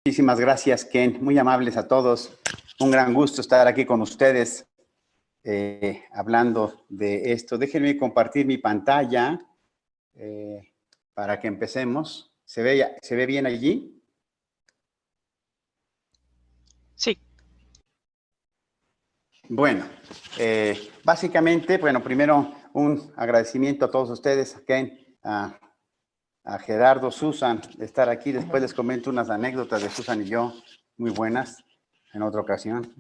Muchísimas gracias, Ken. Muy amables a todos. Un gran gusto estar aquí con ustedes hablando de esto. Déjenme compartir mi pantalla para que empecemos. ¿Se ve bien allí? Sí. Bueno, básicamente, primero un agradecimiento a todos ustedes, a Ken, a Gerardo, Susan, de estar aquí. Después les comento unas anécdotas de Susan y yo, muy buenas, en otra ocasión.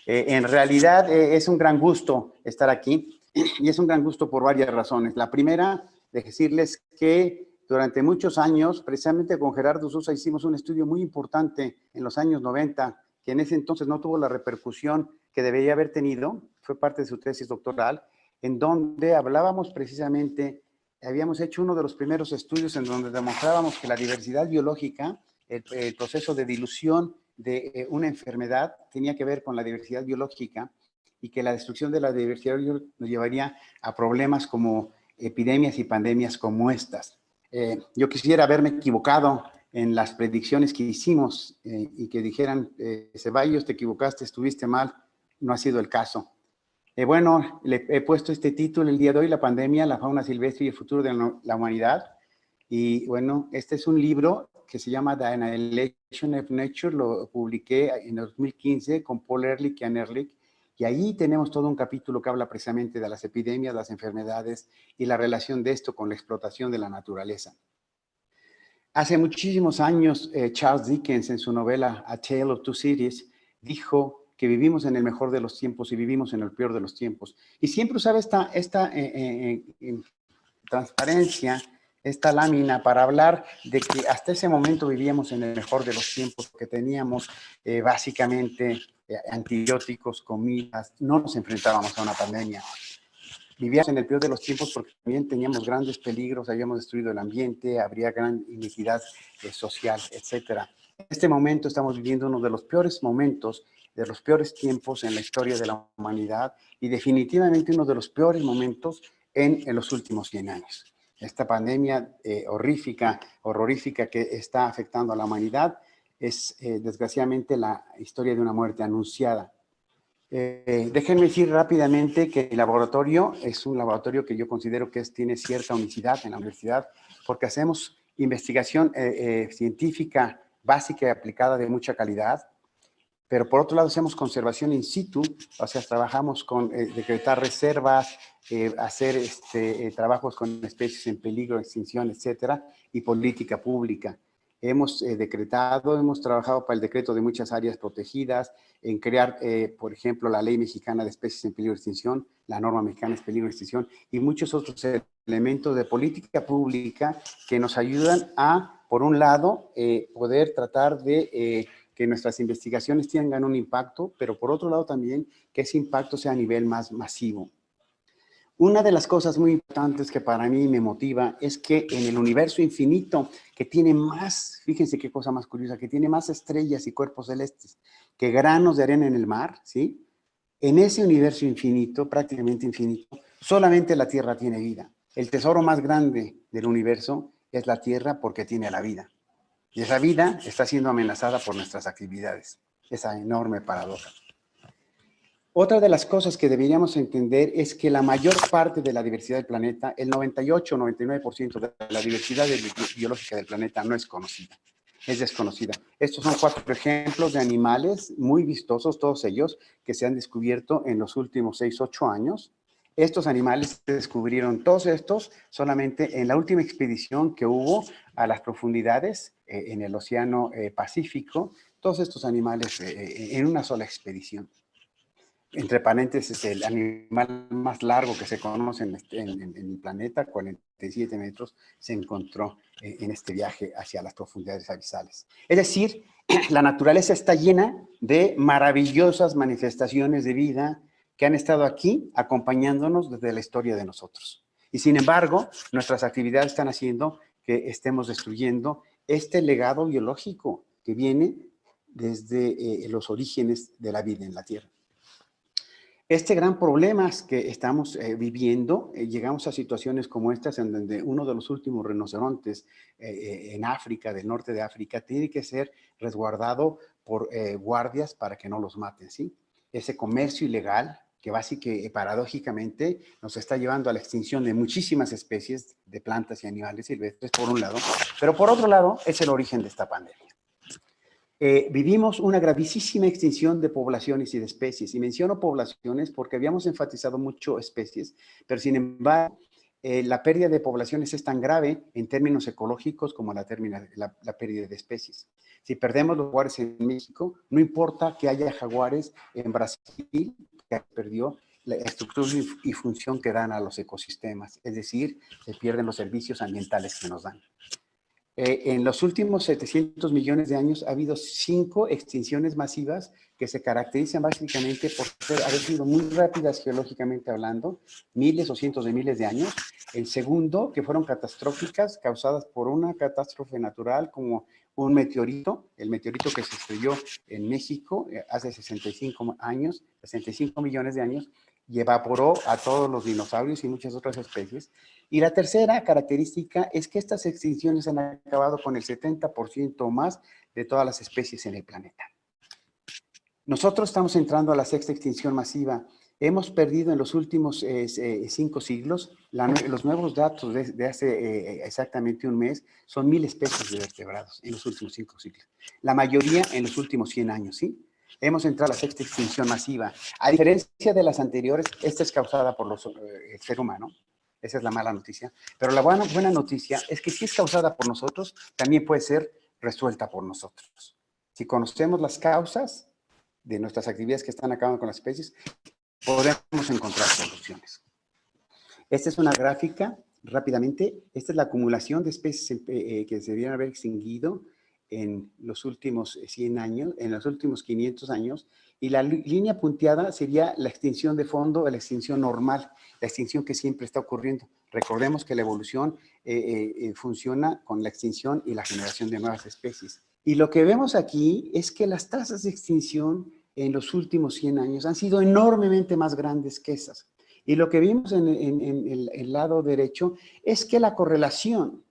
En realidad es un gran gusto estar aquí y es un gran gusto por varias razones. La primera, decirles que durante muchos años, precisamente con Gerardo Sousa, hicimos un estudio muy importante en los años 90, que en ese entonces no tuvo la repercusión que debería haber tenido, fue parte de su tesis doctoral, en donde hablábamos precisamente, habíamos hecho uno de los primeros estudios en donde demostrábamos que la diversidad biológica, el proceso de dilución de una enfermedad tenía que ver con la diversidad biológica y que la destrucción de la diversidad nos llevaría a problemas como epidemias y pandemias como estas. Yo quisiera haberme equivocado en las predicciones que hicimos y que dijeran, Ceballos, te equivocaste, estuviste mal. No ha sido el caso. Bueno, le he puesto este título el día de hoy, La pandemia, la fauna silvestre y el futuro de la humanidad. Y bueno, este es un libro que se llama The Annihilation of Nature, lo publiqué en 2015 con Paul Ehrlich y Anne Ehrlich, y ahí tenemos todo un capítulo que habla precisamente de las epidemias, las enfermedades y la relación de esto con la explotación de la naturaleza. Hace muchísimos años, Charles Dickens, en su novela A Tale of Two Cities, dijo que vivimos en el mejor de los tiempos y vivimos en el peor de los tiempos. Y siempre usaba esta transparencia, esta lámina para hablar de que hasta ese momento vivíamos en el mejor de los tiempos, que teníamos básicamente antibióticos, comidas, no nos enfrentábamos a una pandemia. Vivíamos en el peor de los tiempos porque también teníamos grandes peligros, habíamos destruido el ambiente, habría gran iniquidad social, etcétera. En este momento estamos viviendo uno de los peores momentos, de los peores tiempos en la historia de la humanidad y definitivamente uno de los peores momentos en los últimos 100 años. Esta pandemia horrorífica que está afectando a la humanidad es desgraciadamente la historia de una muerte anunciada. Déjenme decir rápidamente que el laboratorio es un laboratorio que yo considero que tiene cierta unicidad en la universidad porque hacemos investigación científica básica y aplicada de mucha calidad, pero por otro lado hacemos conservación in situ, o sea, trabajamos con decretar reservas, hacer trabajos con especies en peligro, extinción, etcétera, y política pública. Hemos hemos trabajado para el decreto de muchas áreas protegidas, en crear, por ejemplo, la Ley Mexicana de Especies en Peligro de Extinción, la norma mexicana de peligro de extinción y muchos otros elementos de política pública que nos ayudan a, por un lado, poder tratar de que nuestras investigaciones tengan un impacto, pero por otro lado también que ese impacto sea a nivel más masivo. Una de las cosas muy importantes que para mí me motiva es que en el universo infinito, que tiene más, fíjense qué cosa más curiosa, que tiene más estrellas y cuerpos celestes que granos de arena en el mar, ¿sí? En ese universo infinito, prácticamente infinito, solamente la Tierra tiene vida. El tesoro más grande del universo es la Tierra porque tiene la vida. Y esa vida está siendo amenazada por nuestras actividades. Esa enorme paradoja. Otra de las cosas que deberíamos entender es que la mayor parte de la diversidad del planeta, el 98 o 99% de la diversidad biológica del planeta no es conocida, es desconocida. Estos son 4 ejemplos de animales muy vistosos, todos ellos, que se han descubierto en los últimos 6 u 8 años. Estos animales se descubrieron, todos estos, solamente en la última expedición que hubo a las profundidades en el Océano Pacífico, todos estos animales en una sola expedición. Entre paréntesis, el animal más largo que se conoce en el planeta, 47 metros, se encontró en este viaje hacia las profundidades abisales. Es decir, la naturaleza está llena de maravillosas manifestaciones de vida que han estado aquí acompañándonos desde la historia de nosotros. Y sin embargo, nuestras actividades están haciendo que estemos destruyendo este legado biológico que viene desde los orígenes de la vida en la Tierra. Este gran problema que estamos viviendo, llegamos a situaciones como estas en donde uno de los últimos rinocerontes en África, del norte de África, tiene que ser resguardado por guardias para que no los maten, ¿sí? Ese comercio ilegal que básicamente, paradójicamente, nos está llevando a la extinción de muchísimas especies de plantas y animales silvestres, por un lado, pero por otro lado, es el origen de esta pandemia. Vivimos una gravísima extinción de poblaciones y de especies. Y menciono poblaciones porque habíamos enfatizado mucho especies, pero sin embargo, la pérdida de poblaciones es tan grave en términos ecológicos como la pérdida de especies. Si perdemos los jaguares en México, no importa que haya jaguares en Brasil, que perdió la estructura y función que dan a los ecosistemas, es decir, se pierden los servicios ambientales que nos dan. En los últimos 700 millones de años ha habido 5 extinciones masivas que se caracterizan básicamente por haber sido muy rápidas geológicamente hablando, miles o cientos de miles de años. El segundo, que fueron catastróficas, causadas por una catástrofe natural como un meteorito, el meteorito que se estrelló en México hace 65 años, 65 millones de años, y evaporó a todos los dinosaurios y muchas otras especies. Y la tercera característica es que estas extinciones han acabado con el 70% más de todas las especies en el planeta. Nosotros estamos entrando a la sexta extinción masiva. Hemos perdido en los últimos 5 siglos, los nuevos datos de hace exactamente un mes, son 1000 especies de vertebrados en los últimos 5 siglos. La mayoría en los últimos 100 años, ¿sí? Hemos entrado a la sexta extinción masiva. A diferencia de las anteriores, esta es causada por el ser humano. Esa es la mala noticia. Pero la buena noticia es que si es causada por nosotros, también puede ser resuelta por nosotros. Si conocemos las causas de nuestras actividades que están acabando con las especies, podemos encontrar soluciones. Esta es una gráfica, rápidamente, esta es la acumulación de especies que se debieron haber extinguido en los últimos 100 años, en los últimos 500 años, y la línea punteada sería la extinción de fondo, la extinción normal, la extinción que siempre está ocurriendo. Recordemos que la evolución funciona con la extinción y la generación de nuevas especies. Y lo que vemos aquí es que las tasas de extinción en los últimos 100 años han sido enormemente más grandes que esas. Y lo que vimos en el lado derecho es que la correlación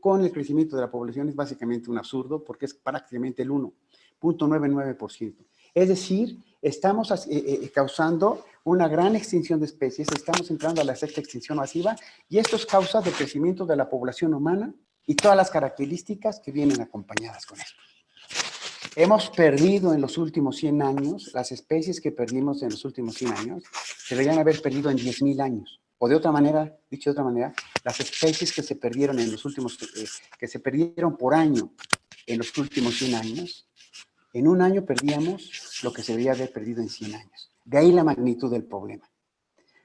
con el crecimiento de la población es básicamente un absurdo porque es prácticamente el 1.99%. Es decir, estamos causando una gran extinción de especies, estamos entrando a la sexta extinción masiva y esto es causa del crecimiento de la población humana y todas las características que vienen acompañadas con esto. Hemos perdido en los últimos 100 años, las especies que perdimos en los últimos 100 años, se deberían haber perdido en 10,000 años. O de otra manera, dicho de otra manera, las especies que se perdieron en los últimos, que se perdieron por año en los últimos 100 años, en un año perdíamos lo que se debería haber perdido en 100 años. De ahí la magnitud del problema.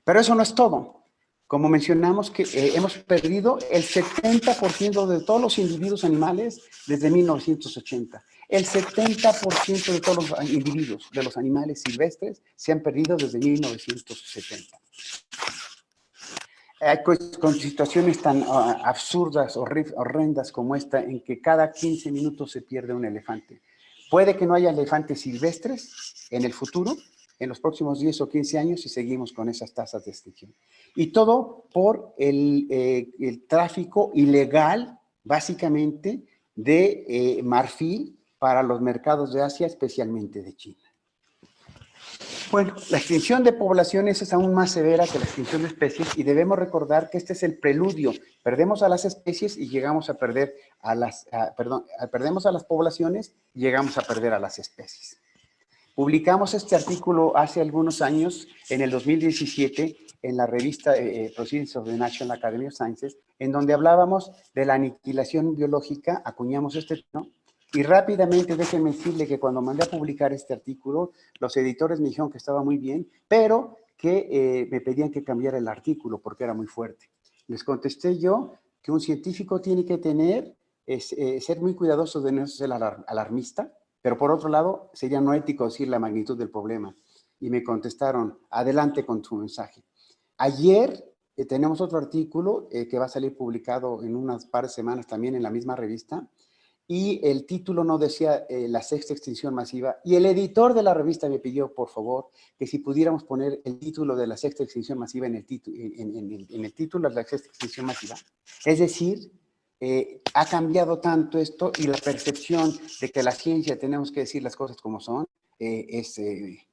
Pero eso no es todo. Como mencionamos, que hemos perdido el 70% de todos los individuos animales desde 1980. El 70% de todos los individuos de los animales silvestres se han perdido desde 1970. Hay con situaciones tan absurdas, horrendas como esta, en que cada 15 minutos se pierde un elefante. Puede que no haya elefantes silvestres en el futuro, en los próximos 10 o 15 años, si seguimos con esas tasas de extinción. Y todo por el tráfico ilegal, básicamente, de marfil para los mercados de Asia, especialmente de China. Bueno, la extinción de poblaciones es aún más severa que la extinción de especies y debemos recordar que este es el preludio. Perdemos a las especies y llegamos a perder perdemos a las poblaciones y llegamos a perder a las especies. Publicamos este artículo hace algunos años, en el 2017, en la revista Proceedings of the National Academy of Sciences, en donde hablábamos de la aniquilación biológica, acuñamos este término, y rápidamente déjenme decirle que cuando mandé a publicar este artículo, los editores me dijeron que estaba muy bien, pero que me pedían que cambiara el artículo porque era muy fuerte. Les contesté yo que un científico tiene que ser muy cuidadoso de no ser alarmista, pero por otro lado, sería no ético decir la magnitud del problema. Y me contestaron, adelante con tu mensaje. Ayer tenemos otro artículo que va a salir publicado en unas par de semanas también en la misma revista, y el título no decía la sexta extinción masiva, y el editor de la revista me pidió, por favor, que si pudiéramos poner el título de la sexta extinción masiva en el título de la sexta extinción masiva. Es decir, ha cambiado tanto esto y la percepción de que la ciencia tenemos que decir las cosas como son, es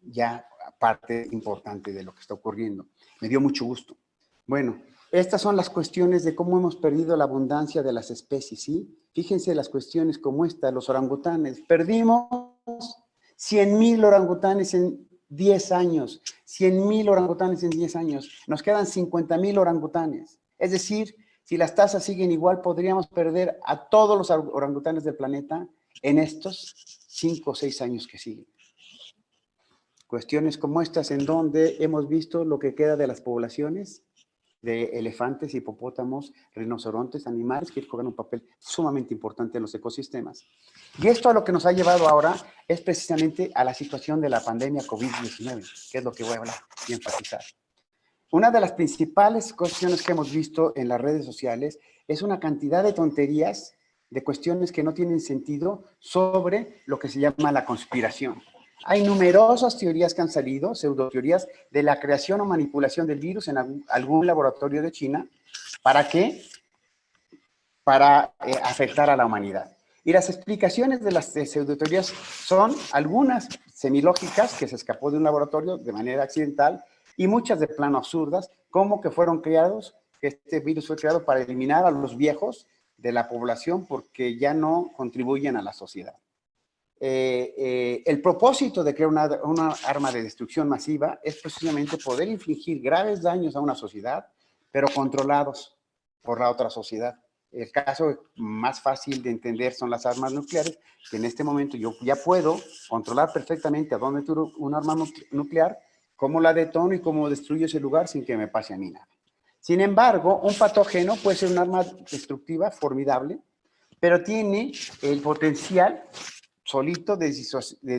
ya parte importante de lo que está ocurriendo. Me dio mucho gusto. Bueno, estas son las cuestiones de cómo hemos perdido la abundancia de las especies, ¿sí? Fíjense las cuestiones como esta, los orangutanes. Perdimos 100,000 orangutanes en 10 años. 100,000 orangutanes en 10 años. Nos quedan 50,000 orangutanes. Es decir, si las tasas siguen igual, podríamos perder a todos los orangutanes del planeta en estos 5 o 6 años que siguen. Cuestiones como estas en donde hemos visto lo que queda de las poblaciones de elefantes, hipopótamos, rinocerontes, animales que juegan un papel sumamente importante en los ecosistemas. Y esto a lo que nos ha llevado ahora es precisamente a la situación de la pandemia COVID-19, que es lo que voy a hablar y enfatizar. Una de las principales cuestiones que hemos visto en las redes sociales es una cantidad de tonterías, de cuestiones que no tienen sentido sobre lo que se llama la conspiración. Hay numerosas teorías que han salido, pseudoteorías, de la creación o manipulación del virus en algún laboratorio de China. ¿Para qué? Para afectar a la humanidad. Y las explicaciones de las pseudoteorías son algunas semilógicas, que se escapó de un laboratorio de manera accidental, y muchas de plano absurdas, como que fueron creados, que este virus fue creado para eliminar a los viejos de la población porque ya no contribuyen a la sociedad. El propósito de crear una arma de destrucción masiva es precisamente poder infligir graves daños a una sociedad, pero controlados por la otra sociedad. El caso más fácil de entender son las armas nucleares, que en este momento yo ya puedo controlar perfectamente a dónde tiro un arma nuclear, cómo la detono y cómo destruyo ese lugar sin que me pase a mí nada. Sin embargo, un patógeno puede ser un arma destructiva formidable, pero tiene el potencial solito de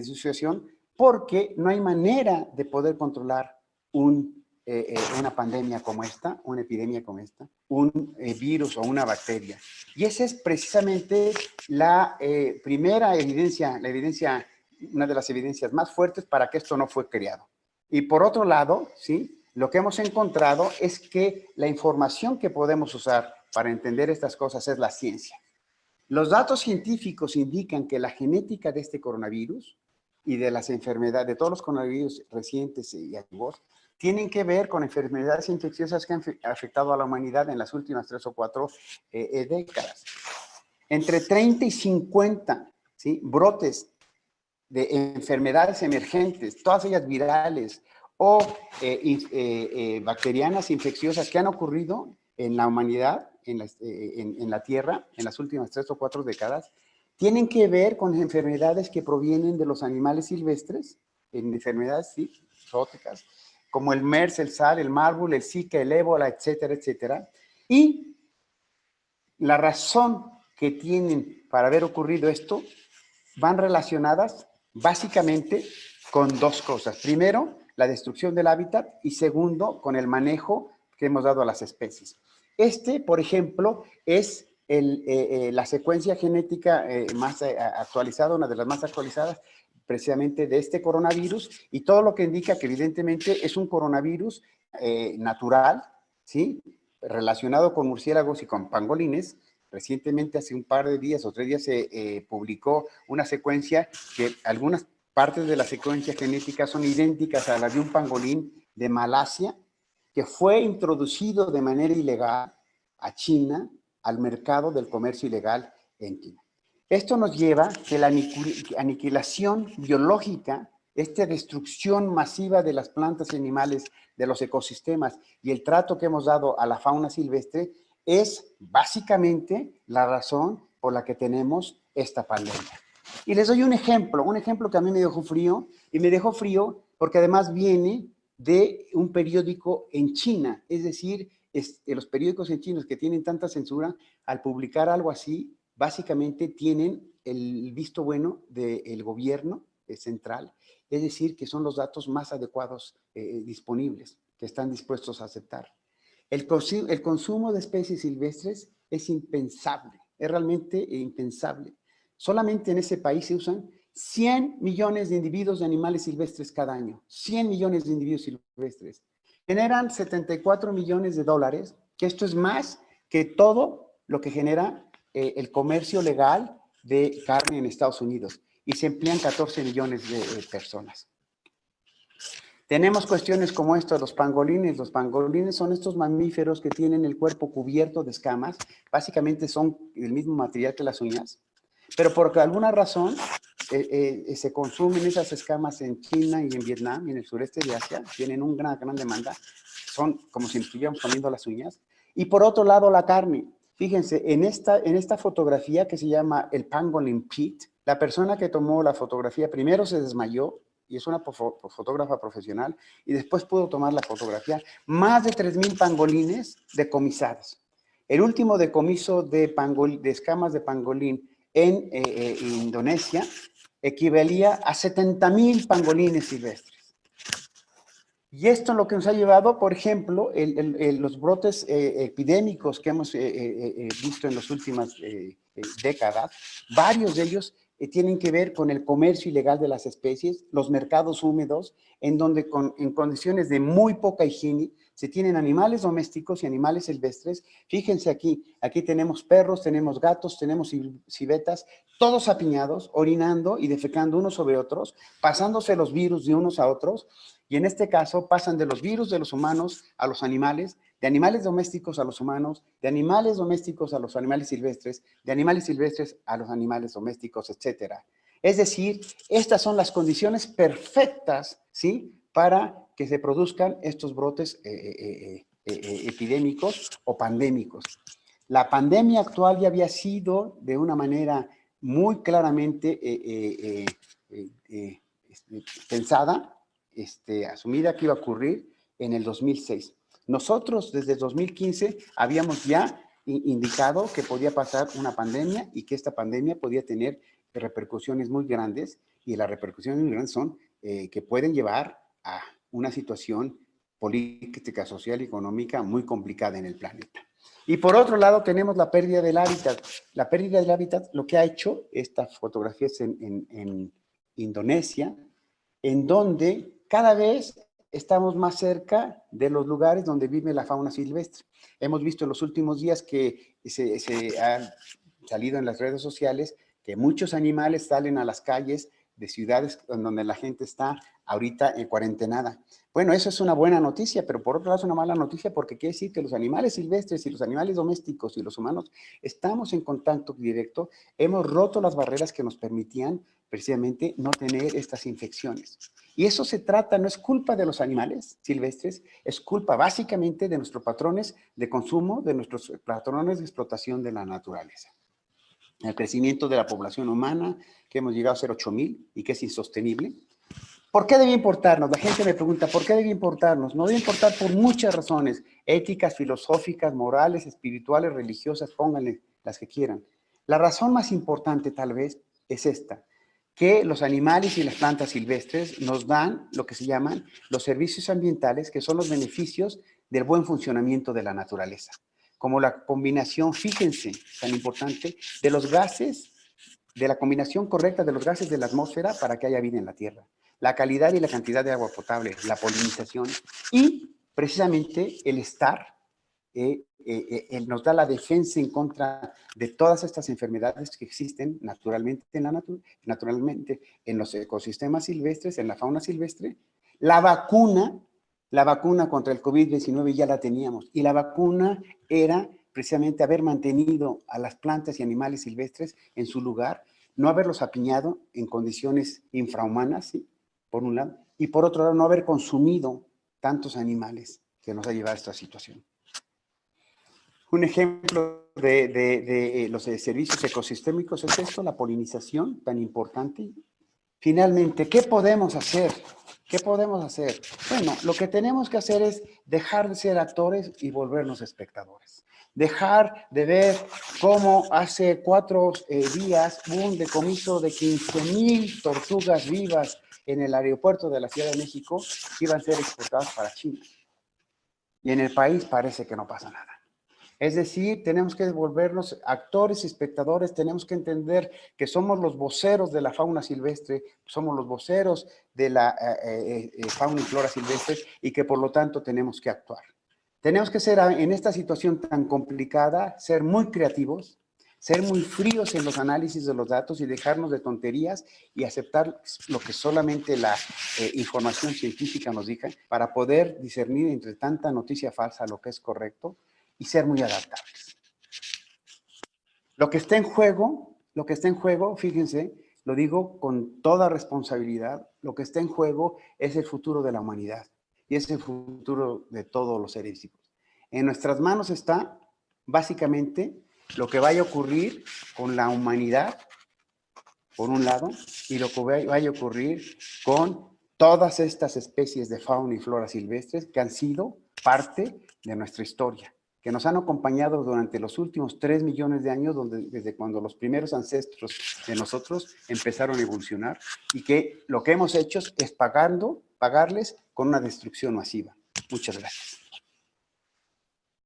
disociación porque no hay manera de poder controlar una pandemia como esta, una epidemia como esta, un virus o una bacteria. Y esa es precisamente la primera evidencia, una de las evidencias más fuertes para que esto no fue creado. Y por otro lado, ¿sí? Lo que hemos encontrado es que la información que podemos usar para entender estas cosas es la ciencia. Los datos científicos indican que la genética de este coronavirus y de las enfermedades, de todos los coronavirus recientes y antiguos, tienen que ver con enfermedades infecciosas que han afectado a la humanidad en las últimas 3 o 4 décadas. Entre 30 y 50, ¿sí?, brotes de enfermedades emergentes, todas ellas virales o bacterianas infecciosas que han ocurrido en la humanidad, en la Tierra, en las últimas 3 o 4 décadas, tienen que ver con enfermedades que provienen de los animales silvestres, en enfermedades zoóticas, como el MERS, el SARS, el Marburg, el Zika, el ébola, etcétera, etcétera. Y la razón que tienen para haber ocurrido esto van relacionadas básicamente con dos cosas. Primero, la destrucción del hábitat y segundo, con el manejo que hemos dado a las especies. Por ejemplo, es la secuencia genética más actualizada, una de las más actualizadas precisamente de este coronavirus y todo lo que indica que evidentemente es un coronavirus natural, ¿sí?, relacionado con murciélagos y con pangolines. Recientemente, hace un par de días o 3 días, se publicó una secuencia que algunas partes de la secuencia genética son idénticas a las de un pangolín de Malasia, que fue introducido de manera ilegal a China, al mercado del comercio ilegal en China. Esto nos lleva a que la aniquilación biológica, esta destrucción masiva de las plantas y animales, de los ecosistemas y el trato que hemos dado a la fauna silvestre es básicamente la razón por la que tenemos esta pandemia. Y les doy un ejemplo que a mí me dejó frío, y me dejó frío porque además viene de un periódico en China, es decir, los periódicos en China que tienen tanta censura, al publicar algo así, básicamente tienen el visto bueno del gobierno central, es decir, que son los datos más adecuados disponibles, que están dispuestos a aceptar. El consumo de especies silvestres es impensable, es realmente impensable. Solamente en ese país se usan 100 millones de individuos de animales silvestres cada año. 100 millones de individuos silvestres. Generan 74 millones de dólares, que esto es más que todo lo que genera el comercio legal de carne en Estados Unidos. Y se emplean 14 millones de personas. Tenemos cuestiones como esto de los pangolines. Los pangolines son estos mamíferos que tienen el cuerpo cubierto de escamas. Básicamente son el mismo material que las uñas, pero por alguna razón se consumen esas escamas en China y en Vietnam y en el sureste de Asia. Tienen una gran demanda. Son como si nos estuviéramos poniendo las uñas. Y por otro lado, la carne. Fíjense, en esta fotografía que se llama el Pangolin Pit, la persona que tomó la fotografía primero se desmayó, y es una fotógrafa profesional, y después pudo tomar la fotografía. Más de 3,000 pangolines decomisados. El último decomiso de escamas de pangolín en Indonesia equivalía a 70,000 pangolines silvestres. Y esto es lo que nos ha llevado, por ejemplo, los brotes epidémicos que hemos visto en las últimas décadas. Varios de ellos tienen que ver con el comercio ilegal de las especies, los mercados húmedos, en donde en condiciones de muy poca higiene se tienen animales domésticos y animales silvestres. Fíjense aquí tenemos perros, tenemos gatos, tenemos civetas, todos apiñados, orinando y defecando unos sobre otros, pasándose los virus de unos a otros. Y en este caso pasan de los virus de los humanos a los animales, de animales domésticos a los humanos, de animales domésticos a los animales silvestres, de animales silvestres a los animales domésticos, etc. Es decir, estas son las condiciones perfectas, ¿sí?, para que se produzcan estos brotes epidémicos o pandémicos. La pandemia actual ya había sido de una manera muy claramente pensada, asumida que iba a ocurrir en el 2006. Nosotros desde el 2015 habíamos ya indicado que podía pasar una pandemia y que esta pandemia podía tener repercusiones muy grandes, y las repercusiones muy grandes son que pueden llevar a una situación política, social y económica muy complicada en el planeta. Y por otro lado tenemos la pérdida del hábitat. La pérdida del hábitat, lo que ha hecho estas fotografías en Indonesia, en donde cada vez estamos más cerca de los lugares donde vive la fauna silvestre. Hemos visto en los últimos días que se ha salido en las redes sociales que muchos animales salen a las calles de ciudades donde la gente está ahorita en cuarentenada. Bueno, eso es una buena noticia, pero por otro lado es una mala noticia, porque quiere decir que los animales silvestres y los animales domésticos y los humanos estamos en contacto directo, hemos roto las barreras que nos permitían precisamente no tener estas infecciones. Y eso se trata, no es culpa de los animales silvestres, es culpa básicamente de nuestros patrones de consumo, de nuestros patrones de explotación de la naturaleza. El crecimiento de la población humana, que hemos llegado a ser 8,000 y que es insostenible. ¿Por qué debe importarnos? La gente me pregunta, ¿por qué debe importarnos? No debe importar por muchas razones, éticas, filosóficas, morales, espirituales, religiosas, pónganle las que quieran. La razón más importante tal vez es esta, que los animales y las plantas silvestres nos dan lo que se llaman los servicios ambientales, que son los beneficios del buen funcionamiento de la naturaleza, como la combinación, fíjense, tan importante, de los gases, de la combinación correcta de los gases de la atmósfera para que haya vida en la Tierra, la calidad y la cantidad de agua potable, la polinización y precisamente el estar, nos da la defensa en contra de todas estas enfermedades que existen naturalmente naturalmente en los ecosistemas silvestres, en la fauna silvestre. La vacuna contra el COVID-19 ya la teníamos, y la vacuna era precisamente haber mantenido a las plantas y animales silvestres en su lugar, no haberlos apiñado en condiciones infrahumanas, ¿sí?, por un lado, y por otro lado no haber consumido tantos animales que nos ha llevado a esta situación. Un ejemplo de los servicios ecosistémicos es esto, la polinización tan importante. Finalmente, ¿qué podemos hacer? ¿Qué podemos hacer? Bueno, lo que tenemos que hacer es dejar de ser actores y volvernos espectadores. Dejar de ver cómo hace 4 días hubo un decomiso de 15,000 tortugas vivas en el aeropuerto de la Ciudad de México que iban a ser exportadas para China. Y en el país parece que no pasa nada. Es decir, tenemos que volvernos actores y espectadores, tenemos que entender que somos los voceros de la fauna silvestre, somos los voceros de la fauna y flora silvestre y que por lo tanto tenemos que actuar. Tenemos que ser en esta situación tan complicada, ser muy creativos, ser muy fríos en los análisis de los datos y dejarnos de tonterías y aceptar lo que solamente la información científica nos dice para poder discernir entre tanta noticia falsa lo que es correcto y ser muy adaptables. Lo que está en juego, fíjense, lo digo con toda responsabilidad, lo que está en juego es el futuro de la humanidad y es el futuro de todos los seres vivos. En nuestras manos está, básicamente, lo que vaya a ocurrir con la humanidad, por un lado, y lo que vaya a ocurrir con todas estas especies de fauna y flora silvestres que han sido parte de nuestra historia, que nos han acompañado durante los últimos 3 millones de años, desde cuando los primeros ancestros de nosotros empezaron a evolucionar, y que lo que hemos hecho es pagarles con una destrucción masiva. Muchas gracias.